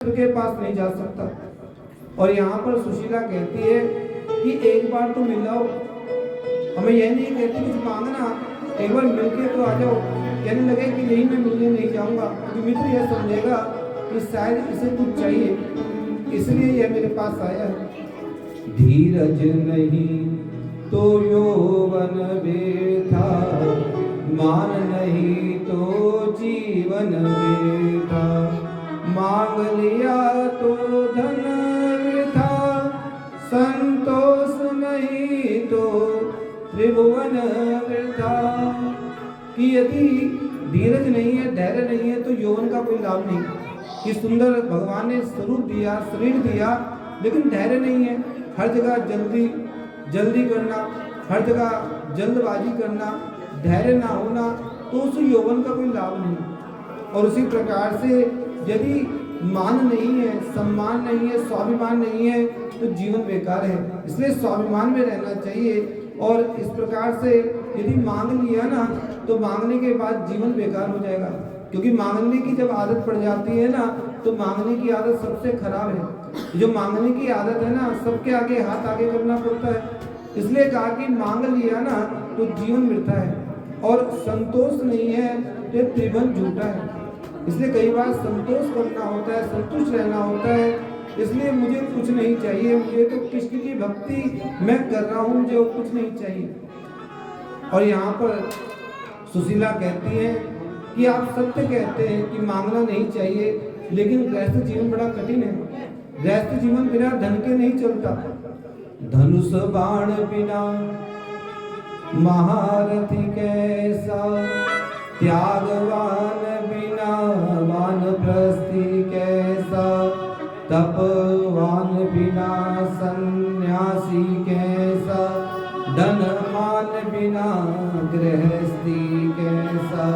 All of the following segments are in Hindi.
के पास नहीं जा सकता। और यहाँ पर सुशीला कहती है कि एक बार तो मिलाओ, हमें यह नहीं कहती कुछ मांगना, एक बार मिलके तो आ जाओ। कहने लगे कि नहीं, मैं मिलने नहीं जाऊंगा, क्योंकि मित्र यह समझेगा कि शायद इसे कुछ चाहिए, इसलिए यह मेरे पास आया है। धीरज नहीं तो यौवन व्यर्था, मान नहीं तो जीवन व्यर्था, मांग लिया तो धन वृथा, संतोष नहीं तो त्रिभुवन वृथा। कि यदि धीरज नहीं है, धैर्य नहीं है, तो यौवन का कोई लाभ नहीं। कि सुंदर भगवान ने स्वरूप दिया, शरीर दिया, लेकिन धैर्य नहीं है, हर जगह जल्दी जल्दी करना, हर जगह जल्दबाजी करना, धैर्य ना होना, तो उस यौवन का कोई लाभ नहीं। और उसी प्रकार से यदि मान नहीं है, सम्मान नहीं है, स्वाभिमान नहीं है, तो जीवन बेकार है। इसलिए स्वाभिमान में रहना चाहिए। और इस प्रकार से यदि मांग लिया ना, तो मांगने के बाद जीवन बेकार हो जाएगा। क्योंकि मांगने की जब आदत पड़ जाती है ना, तो मांगने की आदत सबसे खराब है। जो मांगने की आदत है ना, सबके आगे हाथ आगे करना पड़ता है। इसलिए कहा कि मांग लिया ना तो जीवन मिलता है, और संतोष नहीं है तो त्रिभुवन झूठा है। इसलिए कई बार संतोष करना होता है, संतुष्ट रहना होता है। इसलिए मुझे कुछ नहीं चाहिए, मुझे तो कृष्ण की भक्ति मैं कर रहा हूँ, मुझे कुछ नहीं चाहिए। और यहाँ पर सुशीला कहती है कि आप सत्य कहते हैं कि मांगना नहीं चाहिए, लेकिन गृहस्थ जीवन बड़ा कठिन है। गृहस्थ जीवन बिना धन के नहीं चलता। धनुष बाण बिना महारथी कैसा, त्यागवान बिना वानप्रस्थी कैसा, तपवान बिना सन्यासी कैसा, धन मान बिना गृहस्थी कैसा।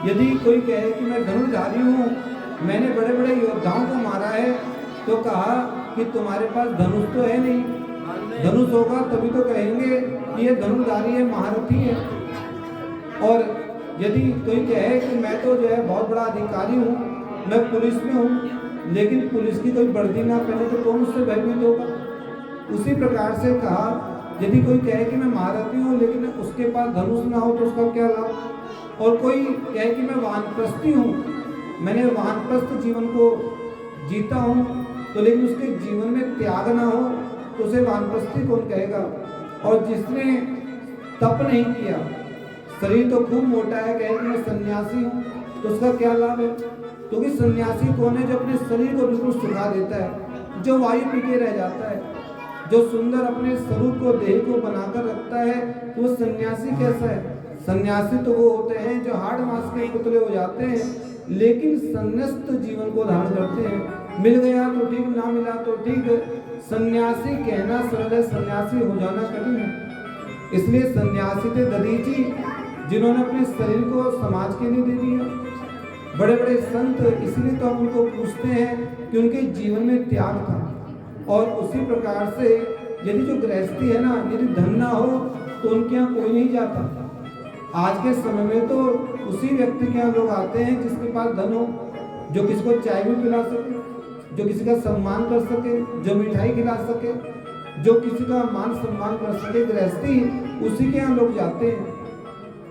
यदि कोई कहे कि मैं धनुर्धारी हूँ, मैंने बड़े बड़े योद्धाओं को मारा है, तो कहा कि तुम्हारे पास धनुष तो है नहीं। धनुष होगा तभी तो कहेंगे कि ये धनुर्धारी है, महारथी है। और यदि कोई कहे कि मैं तो जो है बहुत बड़ा अधिकारी हूँ, मैं पुलिस में हूँ, लेकिन पुलिस की कोई वर्दी ना पहने तो कौन उससे भयभीत होगा। उसी प्रकार से कहा, यदि कोई कहे कि मैं महारथी हूँ, लेकिन उसके पास धनुष ना हो तो उसका क्या लाभ। और कोई कहे कि मैं वानप्रस्थी हूँ, मैंने वानप्रस्थ जीवन को जीता हूँ, तो लेकिन उसके जीवन में त्याग ना हो तो उसे वानप्रस्थी कौन कहेगा। और जिसने तप नहीं किया, शरीर तो खूब मोटा है, कहे कि मैं सन्यासी हूँ, तो उसका क्या लाभ है। क्योंकि सन्यासी कौन है? जो अपने शरीर को बिल्कुल सुखा देता है, जो वायु पी के रह जाता है, जो सुंदर अपने स्वरूप को, देह को बनाकर रखता है, तो वो सन्यासी कैसा है? सन्यासी तो वो होते हैं जो हाड़ मांस के पुतले हो जाते हैं, लेकिन संन्यास्त जीवन को धारण करते हैं। मिल गया तो ठीक, ना मिला तो ठीक। सन्यासी कहना सरल है, सन्यासी हो जाना कठिन है। इसलिए सन्यासी थे दधीची, जिन्होंने अपने शरीर को समाज के लिए दे दिया। बड़े बड़े संत, इसलिए तो हम उनको पूछते हैं कि उनके जीवन में त्याग था। और उसी प्रकार से यदि जो गृहस्थी है ना, यदि धन ना हो तो उनके यहाँ कोई नहीं जाता। आज के समय में तो उसी व्यक्ति के यहाँ लोग आते हैं जिसके पास धन हो, जो किसी को चाय भी पिला सके, जो किसी का सम्मान कर सके, जो मिठाई खिला सके, जो किसी का मान सम्मान कर सके। गृहस्थी उसी के यहाँ लोग जाते हैं।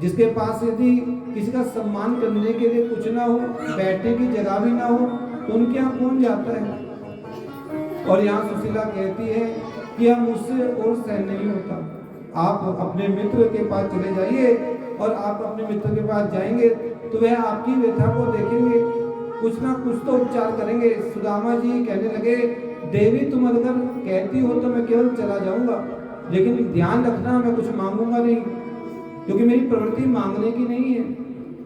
जिसके पास यदि किसी का सम्मान करने के लिए कुछ ना हो, बैठने की जगह भी ना हो, तो उनके यहाँ कौन जाता है। और यहाँ सुशीला कहती है कि हम मुझसे और सहन नहीं होता। आप अपने मित्र के पास चले जाइए, और आप अपने मित्र के पास जाएंगे तो वह आपकी व्यथा को देखेंगे, कुछ ना कुछ तो उपचार करेंगे। सुदामा जी कहने लगे, देवी तुम अगर कहती हो तो मैं केवल चला जाऊंगा, लेकिन ध्यान रखना मैं कुछ मांगूंगा नहीं, क्योंकि मेरी प्रवृत्ति मांगने की नहीं है।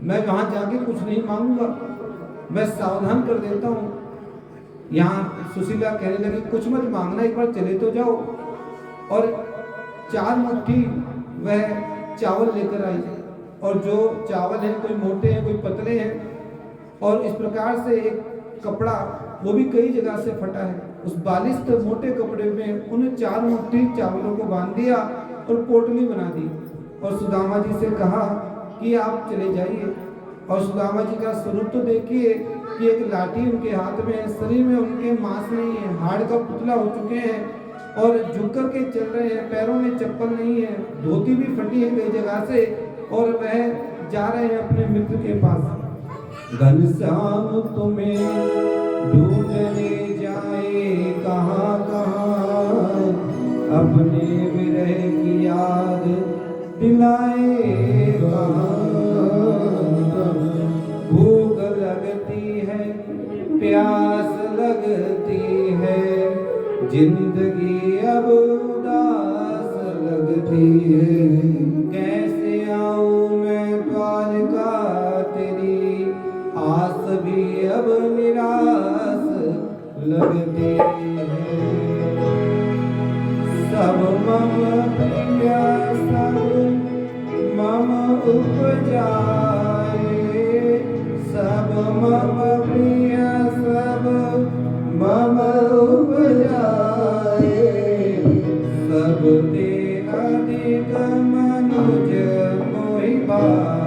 मैं वहां जाके कुछ नहीं मांगूंगा, मैं सावधान कर देता हूँ। यहाँ सुशीला कहने लगी, कुछ मत मांगना, एक बार चले तो जाओ। और 4 मुट्ठी वह चावल लेकर आई, और जो चावल हैं कोई मोटे हैं कोई पतले हैं, और इस प्रकार से एक कपड़ा, वो भी कई जगह से फटा है, उस बालिश मोटे कपड़े में उन्हें 4 मुट्ठी चावलों को बांध दिया और पोटली बना दी, और सुदामा जी से कहा कि आप चले जाइए। और सुदामा जी का स्वरूप तो देखिए कि एक लाठी उनके हाथ में है, शरीर में उनके मांस नहीं है, हाड़ का पुतला हो चुके हैं और झुक कर के चल रहे हैं, पैरों में चप्पल नहीं है, धोती भी फटी है कई जगह से और वह जा रहे हैं अपने मित्र के पास। घनश्याम तुम्हें ढूंढने जाए कहाँ कहाँ, अपने विरह की याद दिलाए कहाँ। भूख लगती है, प्यास लगती है, जिंदगी अब उदास लगती है। कैसे आऊं मैं द्वारका तेरी, आस भी अब निराश लगती है। सब मम प्रिय सब मम उपजाए, सब मम प्रिय सब मम उपजाए, सब ते अधिक मनुज मोहि भाए।